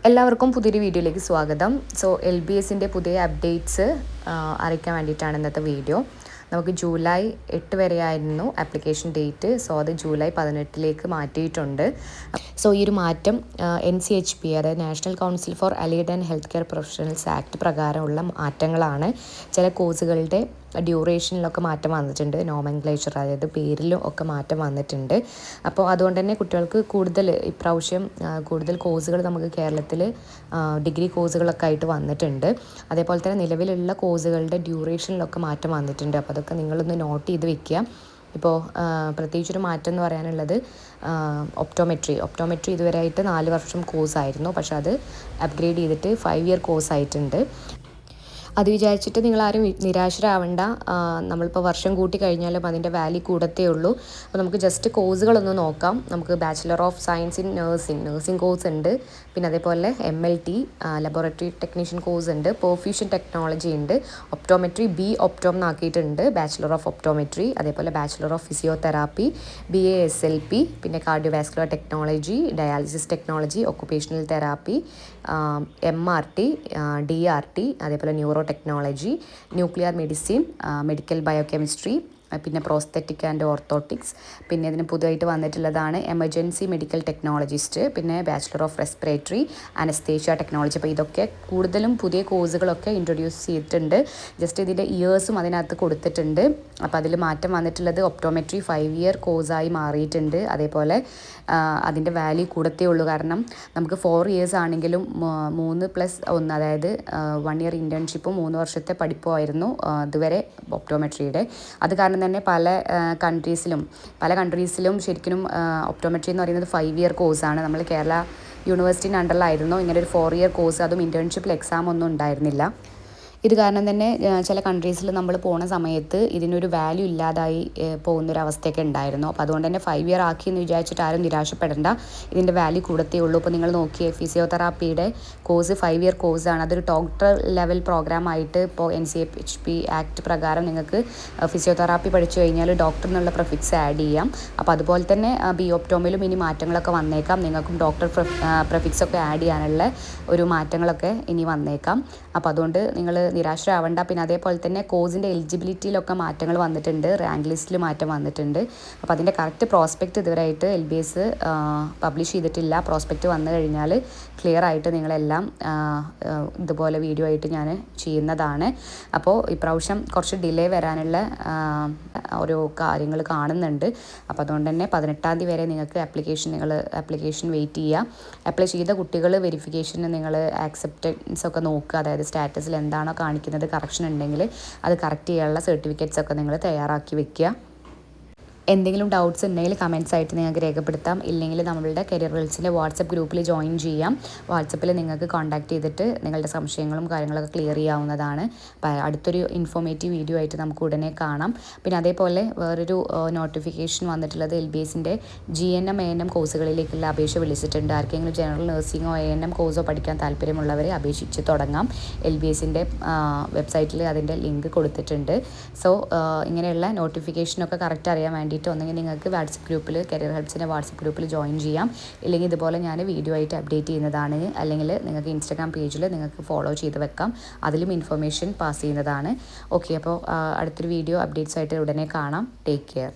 എല്ലാവർക്കും പുതിയൊരു വീഡിയോയിലേക്ക് സ്വാഗതം. LBSൻ്റെ പുതിയ അപ്ഡേറ്റ്സ് അറിയിക്കാൻ വേണ്ടിയിട്ടാണ് ഇന്നത്തെ വീഡിയോ. നമുക്ക് ജൂലൈ 8 വരെയായിരുന്നു ആപ്ലിക്കേഷൻ ഡേറ്റ്. അത് ജൂലൈ 18 മാറ്റിയിട്ടുണ്ട്. ഈ ഒരു മാറ്റം NCHP അതായത് national council four allied and health care professionals act പ്രകാരമുള്ള മാറ്റങ്ങളാണ്. ചില കോഴ്സുകളുടെ ഡ്യൂറേഷനിലൊക്കെ മാറ്റം വന്നിട്ടുണ്ട്. നോമൻക്ലേച്ചർ അതായത് പേരിലും ഒക്കെ മാറ്റം വന്നിട്ടുണ്ട്. അപ്പോൾ അതുകൊണ്ട് തന്നെ കുട്ടികൾക്ക് ഇപ്രാവശ്യം കൂടുതൽ കോഴ്സുകൾ നമുക്ക് കേരളത്തിൽ ഡിഗ്രി കോഴ്സുകളൊക്കെ ആയിട്ട് വന്നിട്ടുണ്ട്. അതേപോലെ തന്നെ നിലവിലുള്ള കോഴ്സുകളുടെ ഡ്യൂറേഷനിലൊക്കെ മാറ്റം വന്നിട്ടുണ്ട്. അപ്പോൾ അതൊക്കെ നിങ്ങളൊന്ന് നോട്ട് ചെയ്ത് വെക്കുക. ഇപ്പോൾ പ്രത്യേകിച്ചൊരു മാറ്റം എന്ന് പറയാനുള്ളത് ഒപ്റ്റോമെട്രി ഇതുവരെയായിട്ട് 4 വർഷം കോഴ്സായിരുന്നു. പക്ഷെ അത് അപ്ഗ്രേഡ് ചെയ്തിട്ട് 5 ഇയർ കോഴ്സായിട്ടുണ്ട്. അത് വിചാരിച്ചിട്ട് നിങ്ങളാരും നിരാശരാവണ്ട. നമ്മളിപ്പോൾ വർഷം കൂട്ടി കഴിഞ്ഞാലും അതിൻ്റെ വാല്യൂ കൂടത്തേ ഉള്ളൂ. അപ്പോൾ നമുക്ക് ജസ്റ്റ് കോഴ്സുകളൊന്ന് നോക്കാം. നമുക്ക് bachelor of science in nursing course ഉണ്ട്. പിന്നെ അതേപോലെ MLT ലബോറട്ടറി ടെക്നീഷ്യൻ കോഴ്സ് ഉണ്ട്. പെർഫ്യൂഷൻ ടെക്നോളജി ഉണ്ട്. ഒപ്റ്റോമെട്രി ഒപ്റ്റോം എന്നാക്കിയിട്ടുണ്ട്. ബാച്ചിലർ ഓഫ് ഒപ്റ്റോമെട്രി, അതേപോലെ bachelor of physiotherapy, BA SLP, പിന്നെ cardiovascular technology, dialysis technology, occupational therapy, MRT, DRT, അതേപോലെ neuro technology, nuclear medicine, medical biochemistry, പിന്നെ prosthetic and orthotics. പിന്നെ ഇതിന് പുതുതായിട്ട് വന്നിട്ടുള്ളതാണ് എമർജൻസി മെഡിക്കൽ ടെക്നോളജിസ്റ്റ്, പിന്നെ bachelor of respiratory anaesthesia technology. അപ്പോൾ ഇതൊക്കെ കൂടുതലും പുതിയ കോഴ്സുകളൊക്കെ ഇൻട്രൊഡ്യൂസ് ചെയ്തിട്ടുണ്ട്. ജസ്റ്റ് ഇതിൻ്റെ ഇയേഴ്സും അതിനകത്ത് കൊടുത്തിട്ടുണ്ട്. അപ്പോൾ അതിൽ മാറ്റം വന്നിട്ടുള്ളത് ഒപ്റ്റോമെട്രി 5 ഇയർ കോഴ്സായി മാറിയിട്ടുണ്ട്. അതേപോലെ അതിൻ്റെ വാല്യൂ കൂടത്തേ ഉള്ളൂ. കാരണം നമുക്ക് 4 ഇയേഴ്സ് ആണെങ്കിലും 3+1 അതായത് 1 ഇയർ ഇൻറ്റേൺഷിപ്പും 3 വർഷത്തെ പഠിപ്പുമായിരുന്നു ഇതുവരെ ഒപ്റ്റോമെട്രിയുടെ. അത് കാരണം തന്നെ പല കൺട്രീസിലും ശരിക്കും ഒപ്റ്റോമെട്രി എന്ന് പറയുന്നത് 5 ഇയർ കോഴ്സാണ്. നമ്മൾ കേരള യൂണിവേഴ്സിറ്റിൻ്റെ അണ്ടറിലായിരുന്നു ഇങ്ങനെ ഒരു 4 ഇയർ കോഴ്സ്. അതും ഇൻറ്റേൺഷിപ്പിൽ എക്സാം ഒന്നും ഉണ്ടായിരുന്നില്ല. ഇത് കാരണം തന്നെ ചില കൺട്രീസിൽ നമ്മൾ പോകുന്ന സമയത്ത് ഇതിനൊരു വാല്യൂ ഇല്ലാതായി പോകുന്നൊരവസ്ഥയൊക്കെ ഉണ്ടായിരുന്നു. അപ്പോൾ അതുകൊണ്ട് തന്നെ 5 ഇയർ ആക്കിയെന്ന് വിചാരിച്ചിട്ട് ആരും നിരാശപ്പെടേണ്ട. ഇതിൻ്റെ വാല്യൂ കൂടത്തേ ഉള്ളൂ. ഇപ്പോൾ നിങ്ങൾ നോക്കിയേ, ഫിസിയോതെറാപ്പിയുടെ കോഴ്സ് 5 ഇയർ കോഴ്സാണ്. അതൊരു ഡോക്ടർ ലെവൽ പ്രോഗ്രാമായിട്ട് ഇപ്പോൾ NCHP ആക്ട് പ്രകാരം നിങ്ങൾക്ക് ഫിസിയോതെറാപ്പി പഠിച്ചു കഴിഞ്ഞാൽ ഡോക്ടർ എന്നുള്ള പ്രിഫിക്സ് ആഡ് ചെയ്യാം. അപ്പോൾ അതുപോലെ തന്നെ ഒപ്റ്റോമിലും ഇനി മാറ്റങ്ങളൊക്കെ വന്നേക്കാം. നിങ്ങൾക്കും ഡോക്ടർ പ്രിഫിക്സ് ഒക്കെ ആഡ് ചെയ്യാനുള്ള ഒരു മാറ്റങ്ങളൊക്കെ ഇനി വന്നേക്കാം. അപ്പോൾ അതുകൊണ്ട് നിങ്ങൾ നിരാശരാവണ്ട. പിന്നെ അതേപോലെ തന്നെ കോഴ്സിൻ്റെ എലിജിബിലിറ്റിയിലൊക്കെ മാറ്റങ്ങൾ വന്നിട്ടുണ്ട്. റാങ്ക് ലിസ്റ്റിൽ മാറ്റം വന്നിട്ടുണ്ട്. അപ്പോൾ അതിൻ്റെ കറക്റ്റ് പ്രോസ്പെക്റ്റ് ഇതുവരെയായിട്ട് LBS പബ്ലിഷ് ചെയ്തിട്ടില്ല. പ്രോസ്പെക്റ്റ് വന്നു കഴിഞ്ഞാൽ ക്ലിയർ ആയിട്ട് നിങ്ങളെല്ലാം ഇതുപോലെ വീഡിയോ ആയിട്ട് ഞാൻ ചെയ്യുന്നതാണ്. അപ്പോൾ ഇപ്രാവശ്യം കുറച്ച് ഡിലേ വരാനുള്ള ഓരോ കാര്യങ്ങൾ കാണുന്നുണ്ട്. അപ്പോൾ അതുകൊണ്ട് തന്നെ 18 വരെ നിങ്ങൾക്ക് ആപ്ലിക്കേഷൻ വെയിറ്റ് ചെയ്യുക. അപ്ലൈ ചെയ്ത കുട്ടികൾ വെരിഫിക്കേഷന് നിങ്ങൾ ആക്സെപ്റ്റൻസ് ഒക്കെ നോക്കുക. അതായത് സ്റ്റാറ്റസിൽ എന്താണോ കാണിക്കുന്നത് കറക്ഷൻ ഉണ്ടെങ്കിൽ അത് കറക്റ്റ് ചെയ്യാനുള്ള സർട്ടിഫിക്കറ്റ്സ് ഒക്കെ നിങ്ങൾ തയ്യാറാക്കി വെക്കുക. എന്തെങ്കിലും ഡൗട്ട്സ് ഉണ്ടെങ്കിൽ കമൻറ്റ്സ് ആയിട്ട് നിങ്ങൾക്ക് രേഖപ്പെടുത്താം. ഇല്ലെങ്കിൽ നമ്മളുടെ കരിയർ ഹെൽപ്സിൻ്റെ വാട്സപ്പ് ഗ്രൂപ്പിൽ ജോയിൻ ചെയ്യാം. വാട്സപ്പിൽ നിങ്ങൾക്ക് കോൺടാക്ട് ചെയ്തിട്ട് നിങ്ങളുടെ സംശയങ്ങളും കാര്യങ്ങളൊക്കെ ക്ലിയർ ചെയ്യാവുന്നതാണ്. അപ്പോൾ അടുത്തൊരു ഇൻഫോർമേറ്റീവ് വീഡിയോ ആയിട്ട് നമുക്ക് ഉടനെ കാണാം. പിന്നെ അതേപോലെ വേറൊരു നോട്ടിഫിക്കേഷൻ വന്നിട്ടുള്ളത് LBSൻ്റെ GNM ANM കോഴ്സുകളിലേക്കുള്ള അപേക്ഷ വിളിച്ചിട്ടുണ്ട്. ആർക്കെങ്കിലും ജനറൽ നഴ്സിംഗോ ANM കോഴ്സോ പഠിക്കാൻ താല്പര്യമുള്ളവരെ അപേക്ഷിച്ച് തുടങ്ങാം. LBSൻ്റെ വെബ്സൈറ്റിൽ അതിൻ്റെ ലിങ്ക് കൊടുത്തിട്ടുണ്ട്. ഇങ്ങനെയുള്ള നോട്ടിഫിക്കേഷനൊക്കെ കറക്റ്റ് അറിയാൻ വേണ്ടി ഒന്നെങ്കിൽ നിങ്ങൾക്ക് വാട്സപ്പ് ഗ്രൂപ്പിൽ കരിയർ ഹെൽപ്സിൻ്റെ വാട്സപ്പ് ഗ്രൂപ്പിൽ ജോയിൻ ചെയ്യാം. ഇല്ലെങ്കിൽ ഇതുപോലെ ഞാൻ വീഡിയോ ആയിട്ട് അപ്ഡേറ്റ് ചെയ്യുന്നതാണ്. അല്ലെങ്കിൽ നിങ്ങൾക്ക് ഇൻസ്റ്റാഗ്രാം പേജിൽ നിങ്ങൾക്ക് ഫോളോ ചെയ്ത് വെക്കാം. അതിലും ഇൻഫർമേഷൻ പാസ് ചെയ്യുന്നതാണ്. ഓക്കെ, അപ്പോൾ അടുത്തൊരു വീഡിയോ അപ്ഡേറ്റ്സ് ആയിട്ട് ഉടനെ കാണാം. Take care.